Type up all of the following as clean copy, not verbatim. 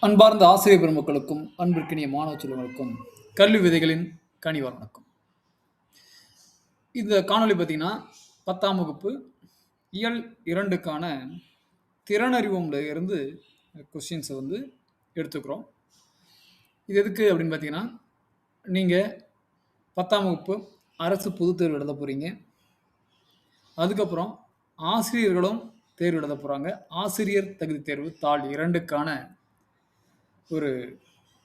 அன்பார்ந்த ஆசிரியர் பெருமக்களுக்கும் அன்பிற்கினிய மாணவ செல்வங்களுக்கும் கல்வி விதைகளின் கனிவார் வணக்கம். இந்த காணொளி பார்த்தீங்கன்னா 10ஆம் வகுப்பு இயல் 2க்கான திறனறிவுல இருந்து கொஸ்டின்ஸை வந்து எடுத்துக்கிறோம். இது எதுக்கு அப்படின்னு பார்த்தீங்கன்னா, நீங்கள் 10ஆம் வகுப்பு அரசு பொதுத் தேர்வு எழுத போகிறீங்க. அதுக்கப்புறம் ஆசிரியர்களும் தேர்வு எழுத போகிறாங்க. ஆசிரியர் தகுதி தேர்வு தாள் 2க்கான ஒரு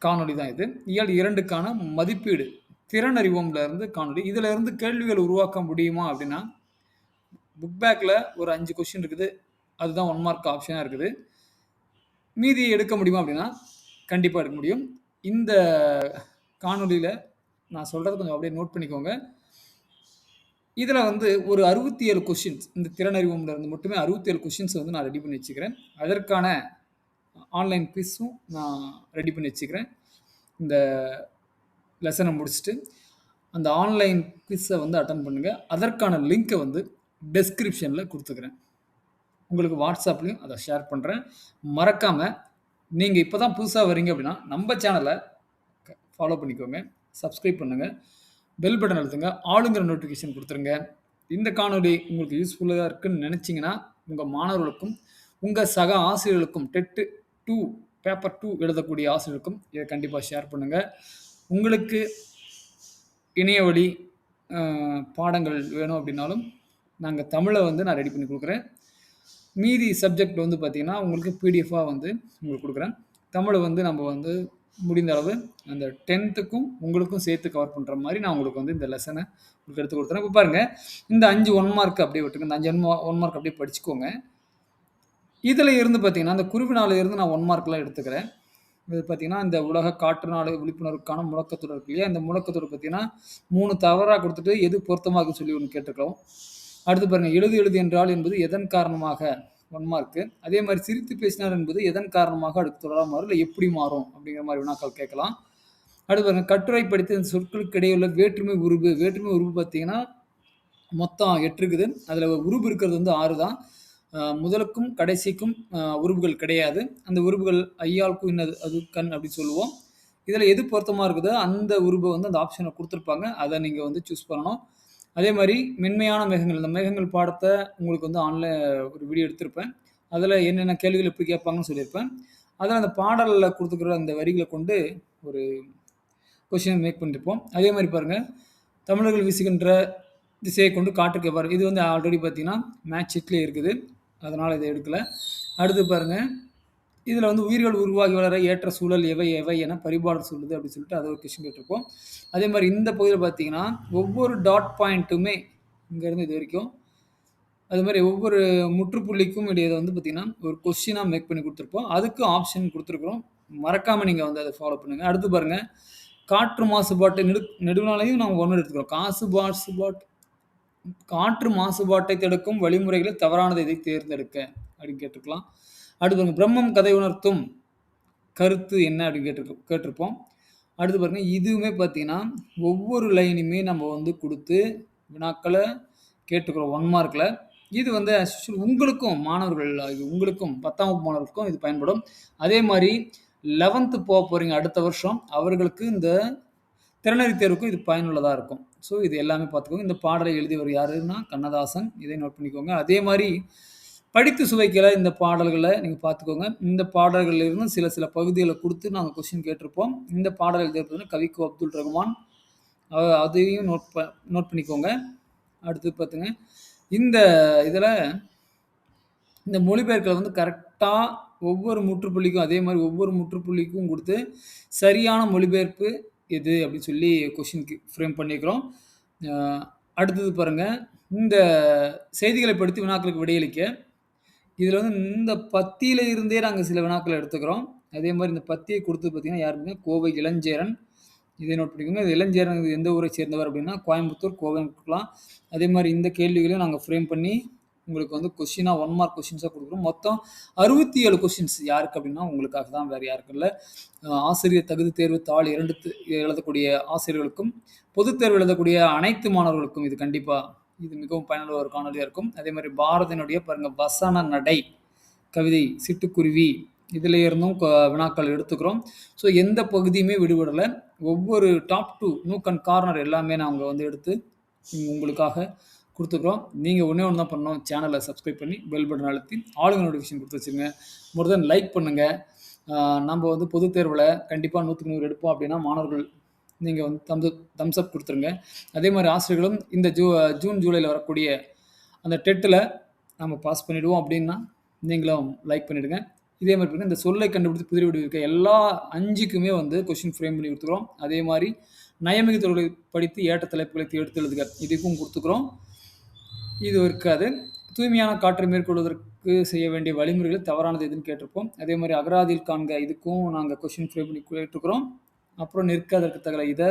காணொளி தான் இது. இயல் 2க்கான மதிப்பீடு திறனறிவோம்ல இருந்து காணொளி. இதில் இருந்து கேள்விகள் உருவாக்க முடியுமா அப்படின்னா, புக் பேக்கில் ஒரு 5 கொஸ்டின் இருக்குது. அதுதான் 1 மார்க் ஆப்ஷனாக இருக்குது. மீதி எடுக்க முடியுமா அப்படின்னா கண்டிப்பாக எடுக்க முடியும். இந்த காணொலியில் நான் சொல்கிறத கொஞ்சம் அப்படியே நோட் பண்ணிக்கோங்க. இதில் வந்து ஒரு 67 கொஸ்டின்ஸ், இந்த திறனறிவோம்ல இருந்து மட்டுமே 67 கொஸ்டின்ஸ் வந்து நான் ரெடி பண்ணி வச்சுக்கிறேன். அதற்கான ஆன்லைன் குவிஸும் நான் ரெடி பண்ணி வச்சுக்கிறேன். இந்த லெசனை முடிச்சுட்டு அந்த ஆன்லைன் குவிஸை வந்து அட்டன் பண்ணுங்கள். அதற்கான லிங்க்கை வந்து டெஸ்கிரிப்ஷனில் கொடுத்துக்கிறேன். உங்களுக்கு வாட்ஸ்அப்லேயும் அதை ஷேர் பண்ணுறேன். மறக்காமல் நீங்கள் இப்போ தான் புதுசாக வரீங்க அப்படின்னா நம்ம சேனலை ஃபாலோ பண்ணிக்கோங்க, சப்ஸ்கிரைப் பண்ணுங்கள், பெல் பட்டன் அழுத்துங்க, ஆளுங்கிற நோட்டிஃபிகேஷன் கொடுத்துருங்க. இந்த காணொலி உங்களுக்கு யூஸ்ஃபுல்லாக இருக்குன்னு நினச்சிங்கன்னா உங்கள் மாணவர்களுக்கும் உங்கள் சக ஆசிரியர்களுக்கும் டெட் 2 பேப்பர் 2 எழுதக்கூடிய ஆசிரியர்களுக்கும் இதை கண்டிப்பாக ஷேர் பண்ணுங்கள். உங்களுக்கு இணைய வழி பாடங்கள் வேணும் அப்படின்னாலும் நாங்கள் தமிழை வந்து நான் ரெடி பண்ணி கொடுக்குறேன். மீதி சப்ஜெக்ட் வந்து பார்த்திங்கன்னா உங்களுக்கு பிடிஎஃபாக வந்து உங்களுக்கு கொடுக்குறேன். தமிழை வந்து நம்ம வந்து முடிந்த அளவு அந்த 10த்துக்கும் உங்களுக்கும் சேர்த்து கவர் பண்ணுற மாதிரி நான் உங்களுக்கு வந்து இந்த லெசனை உங்களுக்கு எடுத்து கொடுத்துறேன். இப்போ பாருங்கள், இந்த 5 1 மார்க் அப்படியே விட்டுருங்க. இந்த 5 1 மார்க் அப்படியே படிச்சுக்கோங்க. இதில் இருந்து பார்த்திங்கன்னா இந்த குருவினால இருந்து நான் 1 மார்க்லாம் எடுத்துக்கிறேன். இது பார்த்திங்கன்னா இந்த உலக காற்று நாள் விழிப்புணர்வுக்கான முழக்கத்தொடர் இருக்கு இல்லையா, இந்த முழக்கத்தொடர் பார்த்திங்கன்னா 3 தவறாக கொடுத்துட்டு எது பொருத்தமாக சொல்லி ஒன்று கேட்டிருக்கிறோம். அடுத்து பாருங்கள், எழுது என்றால் என்பது எதன் காரணமாக 1 மார்க்கு. அதே மாதிரி சிரித்து பேசினார் என்பது எதன் காரணமாக அடுத்து தொடராக மாறும், இல்லை எப்படி மாறும் அப்படிங்கிற மாதிரி வினாக்கள் கேட்கலாம். அடுத்து பாருங்கள், கட்டுரை படித்து இந்த சொற்களுக்கு இடையுள்ள வேற்றுமை உருவு. வேற்றுமை உருவு பார்த்திங்கன்னா மொத்தம் 8 இருக்குது. அதில் உருவு இருக்கிறது வந்து 6 தான். முதலுக்கும் கடைசிக்கும் உருவுகள் கிடையாது. அந்த உருவுகள் ஐயால் கூறினது அது கண் அப்படின்னு சொல்லுவோம். இதில் எது பொருத்தமாக இருக்குதோ அந்த உருவை வந்து அந்த ஆப்ஷனை கொடுத்துருப்பாங்க, அதை நீங்கள் வந்து சூஸ் பண்ணணும். அதே மாதிரி மென்மையான மேகங்கள், இந்த மேகங்கள் பாடத்தை உங்களுக்கு வந்து ஆன்லைன் ஒரு வீடியோ எடுத்திருப்பேன். அதில் என்னென்ன கேள்விகள் எப்படி கேட்பாங்கன்னு சொல்லியிருப்பேன். அதில் அந்த பாடலில் கொடுத்துக்கிற அந்த வரிகளை கொண்டு ஒரு கொஸ்டின் மேக் பண்ணியிருப்போம். அதே மாதிரி பாருங்கள், தமிழர்கள் வீசுகின்ற திசையை கொண்டு காட்டுக்கு எவ்வாறு, இது வந்து ஆல்ரெடி பார்த்தீங்கன்னா மேட்ச் ஷீட்லேயே இருக்குது, அதனால் இதை எடுக்கலை. அடுத்து பாருங்கள், இதில் வந்து உயிர்கள் உருவாகி வளர ஏற்ற சூழல் எவை எவை என பரிபாடல் சொல்லுது அப்படின்னு சொல்லிட்டு அதை ஒரு கொஸ்டின் கேட்டிருப்போம். அதே மாதிரி இந்த பகுதியில் பார்த்தீங்கன்னா ஒவ்வொரு டாட் பாயிண்ட்டுமே இங்கேருந்து இது வரைக்கும், அது மாதிரி ஒவ்வொரு முற்றுப்புள்ளிக்கும் இடையே வந்து பார்த்திங்கன்னா ஒரு கொஸ்டினாக மேக் பண்ணி கொடுத்துருப்போம். அதுக்கு ஆப்ஷன் கொடுத்துருக்குறோம். மறக்காமல் நீங்கள் வந்து அதை ஃபாலோ பண்ணுங்கள். அடுத்து பாருங்கள், காற்று மாசுபாட்டை நெடுநாளையும் நாங்கள் ஒன்று எடுத்துக்கிறோம். காற்று மாசுபாட்டை தடுக்கும் வழிமுறைகளை தவறானதை இதை தேர்ந்தெடுக்க அப்படின்னு கேட்டிருக்கலாம். அடுத்து பாருங்கள், பிரம்மம் கதை உணர்த்தும் கருத்து என்ன அப்படின்னு கேட்டிருப்போம். அடுத்து பாருங்கள், இதுவுமே பார்த்தீங்கன்னா ஒவ்வொரு லைனுமே நம்ம வந்து கொடுத்து வினாக்களை கேட்டுக்கிறோம் 1 மார்க்கில். இது வந்து உங்களுக்கும் மாணவர்கள், உங்களுக்கும் 10ஆம் வகுப்பு மாணவர்களுக்கும் இது பயன்படும். அதே மாதிரி 11th போக போகிறீங்க அடுத்த வருஷம், அவர்களுக்கு இந்த திறனறி தேர்வுக்கும் இது பயனுள்ளதாக இருக்கும். ஸோ இது எல்லாமே பார்த்துக்கோங்க. இந்த பாடலை எழுதியவர் யாருன்னா கண்ணதாசன், இதை நோட் பண்ணிக்கோங்க. அதே மாதிரி படித்து சுவைக்கல இந்த பாடல்களை நீங்கள் பார்த்துக்கோங்க. இந்த பாடல்களிலிருந்து சில பகுதிகளை கொடுத்து நாங்கள் கொஸ்டின் கேட்டிருப்போம். இந்த பாடல் எழுதியிருப்பதுன்னா கவிக்கு அப்துல் ரகுமான், அதையும் நோட் பண்ணிக்கோங்க. அடுத்து பார்த்துங்க, இந்த இதில் இந்த மொழிபெயர்க்களை வந்து கரெக்டாக ஒவ்வொரு முற்றுப்புள்ளிக்கும், அதே மாதிரி ஒவ்வொரு முற்றுப்புள்ளிக்கும் கொடுத்து சரியான மொழிபெயர்ப்பு எது அப்படின்னு சொல்லி கொஸ்டினுக்கு ஃப்ரேம் பண்ணிக்கிறோம். அடுத்தது பாருங்கள், இந்த செய்திகளை படித்து வினாக்களுக்கு விடையளிக்க, இதில் வந்து இந்த பத்தியில் இருந்தே நாங்கள் சில வினாக்களை எடுத்துக்கிறோம். அதே மாதிரி இந்த பத்தியை கொடுத்து பார்த்திங்கன்னா யாருமே கோவை இளஞ்சேரன், இதை நோட் பண்ணிக்கோங்க. இது இளஞ்சேரன் எந்த ஊரை சேர்ந்தவர் அப்படின்னா கோயம்புத்தூர், கோவைன்னு கொடுக்கலாம். அதே மாதிரி இந்த கேள்விகளையும் நாங்கள் ஃப்ரேம் பண்ணி உங்களுக்கு வந்து கொஸ்டினாக 1 மார்க் கொஸ்டின்ஸாக கொடுக்குறோம். மொத்தம் 67 கொஸ்டின்ஸ். யாருக்கு அப்படின்னா உங்களுக்காக தான், வேறு யாருக்கும் இல்லை. ஆசிரியர் தகுதி தேர்வு தாள் 2 எழுதக்கூடிய ஆசிரியர்களுக்கும் பொதுத் தேர்வு எழுதக்கூடிய அனைத்து மாணவர்களுக்கும் இது கண்டிப்பாக இது மிகவும் பயனுள்ள ஒரு காணொலியாக இருக்கும். அதே மாதிரி பாரதியினுடைய பாருங்கள் வசன நடை கவிதை, சிட்டுக்குருவி, இதில் இருந்தும் வினாக்கள் எடுத்துக்கிறோம். ஸோ எந்த பகுதியுமே விடுபடலை. ஒவ்வொரு டாப் 2 நூக் அண்ட் கார்னர் எல்லாமே நாங்கள் வந்து எடுத்து உங்களுக்காக கொடுத்துக்கிறோம். நீங்கள் ஒன்றே ஒன்று தான் பண்ணணும். சேனலை சப்ஸ்கிரைப் பண்ணி பெல் பட்டன் அழுத்தி ஆளுங்க நோட்டிஃபிகேஷன் கொடுத்து வச்சுருங்க. மோர் தென் லைக் பண்ணுங்கள். நம்ம வந்து பொதுத் தேர்வில் கண்டிப்பாக 100க்கு 100 எடுப்போம் அப்படின்னா மாணவர்கள் நீங்கள் வந்து தம்ஸ் அப் கொடுத்துருங்க. அதே மாதிரி ஆசிரியர்களும் இந்த ஜூன் ஜூலையில் வரக்கூடிய அந்த டெட்டில் நம்ம பாஸ் பண்ணிவிடுவோம் அப்படின்னா நீங்களும் லைக் பண்ணிவிடுங்க. இதே மாதிரி பார்த்தீங்கன்னா இந்த சொல்லை கண்டுபிடித்து புதிர் விடுவிக்க எல்லா 5க்குமே வந்து கொஷின் ஃப்ரேம் பண்ணி கொடுத்துக்கிறோம். அதே மாதிரி நயமிகு தொடர்களை படித்து ஏற்ற தலைப்புகளை எடுத்து எழுதுக இதுக்கும் கொடுத்துக்கிறோம். இது இருக்காது. தூய்மையான காற்றை மேற்கொள்வதற்கு செய்ய வேண்டிய வழிமுறைகள் தவறானது எதுன்னு கேட்டிருப்போம். அதே மாதிரி அகராதியில் காண்க இதுக்கும் நாங்கள் கொஷின் ஃப்ரேம் பண்ணி கேட்டிருக்கிறோம். அப்புறம் நிற்காதற்கு தகவலை இதை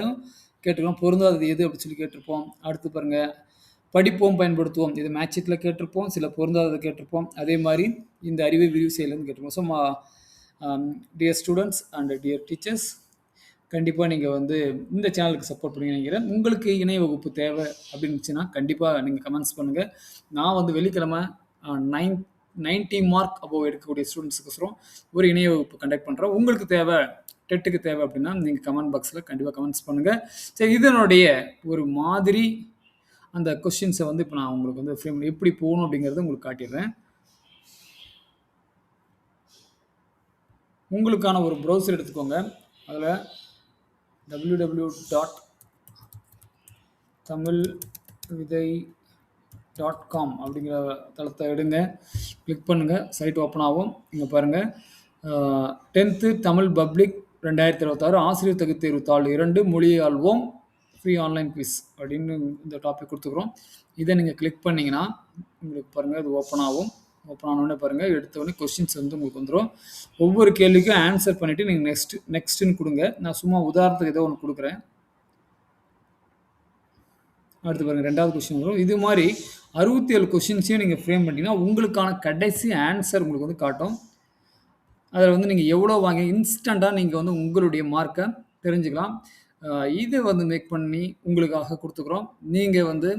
கேட்டிருக்கோம். பொருந்தாதது எது அப்படின்னு சொல்லி கேட்டிருப்போம். அடுத்து பாருங்கள் படிப்போம் பயன்படுத்துவோம் இது மேட்சிக்கில் கேட்டிருப்போம். சில பொருந்தாததை கேட்டிருப்போம். அதே மாதிரி இந்த அறிவை விரிவு செய்யலன்னு கேட்டிருப்போம். So dear students and dear teachers, கண்டிப்பாக நீங்கள் வந்து இந்த சேனலுக்கு சப்போர்ட் பண்ணி நினைக்கிறேன். உங்களுக்கு இணைய வகுப்பு தேவை அப்படின்னு இருந்துச்சுன்னா கண்டிப்பாக நீங்கள் கமெண்ட்ஸ் பண்ணுங்கள். நான் வந்து வெள்ளிக்கிழமை 90 மார்க் அபோவ் எடுக்கக்கூடிய ஸ்டூடெண்ட்ஸுக்கோசரம் ஒரு இணைய வகுப்பு கண்டக்ட் பண்ணுறோம். உங்களுக்கு தேவை டெட்டுக்கு தேவை அப்படின்னா நீங்கள் கமெண்ட் பாக்ஸில் கண்டிப்பாக கமெண்ட்ஸ் பண்ணுங்கள். சரி, இதனுடைய ஒரு மாதிரி அந்த கொஸ்டின்ஸை வந்து இப்போ நான் உங்களுக்கு வந்து ஃப்ரேம் எப்படி போகணும் அப்படிங்கிறத உங்களுக்கு காட்டிடுறேன். உங்களுக்கான ஒரு ப்ரௌசர் எடுத்துக்கோங்க. அதில் www.tamilvidai.com அப்படிங்கிற தளத்தை எடுங்க. கிளிக் பண்ணுங்கள். சைட் ஓப்பன் ஆகும். இங்கே பாருங்கள் 10th தமிழ் பப்ளிக் 2026 ஆசிரியர் தகுதி தேர்வு தாள் 2 மொழியை ஆள்வோம் ஃப்ரீ ஆன்லைன் குவிஸ் அப்படின்னு இந்த டாபிக் கொடுத்துக்கிறோம். இதை நீங்கள் கிளிக் பண்ணிங்கன்னா உங்களுக்கு பாருங்கள் இது ஓப்பன் ஆகும். ஓப்பன் ஆனோடனே பாருங்கள் எடுத்தோடனே கொஸ்டின்ஸ் வந்து உங்களுக்கு வந்துடும். ஒவ்வொரு கேள்விக்கும் ஆன்சர் பண்ணிவிட்டு நீங்கள் நெக்ஸ்ட்டுன்னு கொடுங்க. நான் சும்மா உதாரணத்துக்கு ஏதோ ஒன்று கொடுக்குறேன். அடுத்து பாருங்கள் 2வது கொஸ்டின் வரும். இது மாதிரி 67 கொஸ்டின்ஸையும் நீங்கள் ஃப்ரேம் பண்ணிங்கன்னா உங்களுக்கான கடைசி ஆன்சர் உங்களுக்கு வந்து காட்டும். அதில் வந்து நீங்கள் எவ்வளோ வாங்கி இன்ஸ்டண்ட்டாக நீங்கள் வந்து உங்களுடைய மார்க்கை தெரிஞ்சுக்கலாம். இது வந்து மேக் பண்ணி உங்களுக்காக கொடுத்துக்கிறோம். நீங்கள் வந்து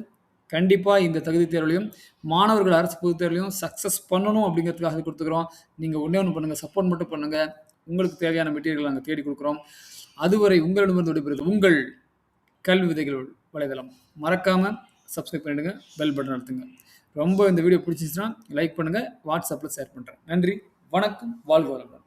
கண்டிப்பாக இந்த தகுதி தேர்வுலையும் மாணவர்கள் அரசு பொதுத் தேர்வுலையும் சக்ஸஸ் பண்ணணும் அப்படிங்கிறதுக்காக கொடுத்துக்கிறோம். நீங்கள் ஒன்றே ஒன்று பண்ணுங்கள், சப்போர்ட் மட்டும் பண்ணுங்கள். உங்களுக்கு தேவையான மெட்டீரியல் நாங்கள் தேடி கொடுக்குறோம். அதுவரை உங்களிடமிருந்து விடைபெறுவது உங்கள் கல்வி விதைகள் வலைதளம். மறக்காமல் சப்ஸ்கிரைப் பண்ணிவிடுங்க, பெல் பட்டன் அழுத்துங்க. ரொம்ப இந்த வீடியோ பிடிச்சிச்சுன்னா லைக் பண்ணுங்கள், வாட்ஸ்அப்பில் ஷேர் பண்ணுறேன். நன்றி, வணக்கம், வாழ்க வளமுடன்.